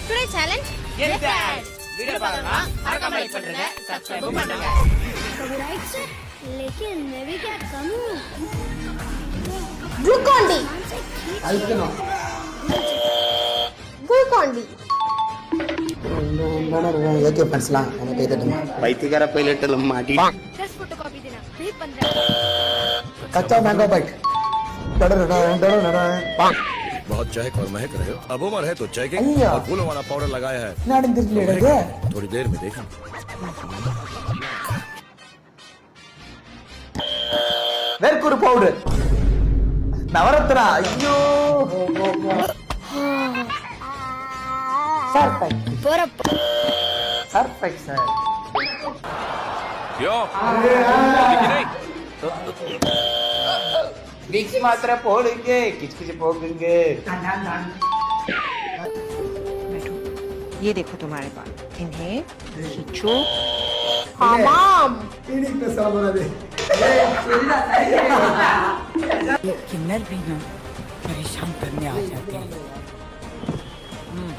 Today challenge Get that. Video பார்க்கணுமா மறக்காம like பண்ணுங்க, சப்ஸ்கிரைப் பண்ணுங்க. कभी राइट से लेकिन मैं भी क्या करूं ग्लूकोन-डी अल्कनो ग्लूकोन-डी ஏகே பண்ணலாம் நம்ம கை தட்டுமா பைத்தியக்கார பைலட்ல மாட்டி 10 फोटोकॉपी देना नहीं 15 कच्चा मैंगो बाइट बहुत चहक और महक रहे हो। अब उम्र है तो चहके अय्या। और फूलों वाला पाउडर लगाया है। நடந்துருக்குலடா थोड़ी देर में देखा। வேர்க்குரு பவுடர் நவரத்னா ஐயோ பர்ஃபெக்ட் பர்ஃபெக்ட் சார் क्यों? விக்ஸ் மாத்திரை போடுங்க, கிச்கிச் போகுங்க. ये देखो तुम्हारे पास इन्हें खींचो हमाम क्लिनिक पे सामने दे ये किन्नर भी ना परेशान करने आ जाते हैं।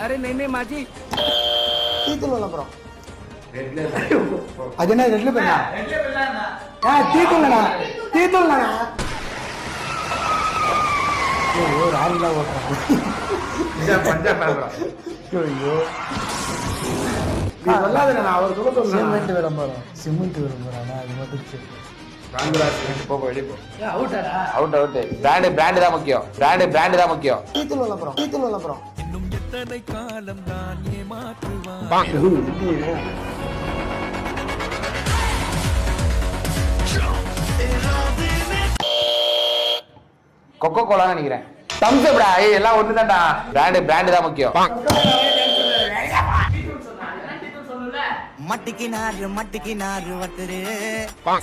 अरे नहीं माजी தீத்துள்ள ப்ரோ அது என்ன ரெட்ல பண்ணா தீத்துள்ளடா ஐயோ ராரில ஓட்றான் பஞ்சாப் பரபரா. ஐயோ நீ சொல்லாதடா, நான் அவர் சொல்ல சிமெண்ட் விளம்பரம் அது மட்டும் சரி போ வெளிய போ. அவுட் பிராண்ட் தான் முக்கியம். பிராண்ட் தான் முக்கியம். தீத்துள்ள விளம்பரம் கொக்கோ கோலா நினைக்கிறேன். தம்ஸ் அப்டா, ஏய் எல்லாம் ஒண்ணுதான்டா. பிராண்ட் தான் முக்கியம். मटकी नार वतरे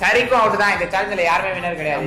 சரிக்கும் அவுட் தான். இந்த சேலஞ்சில யாருமே வின்னர் கிடையாது.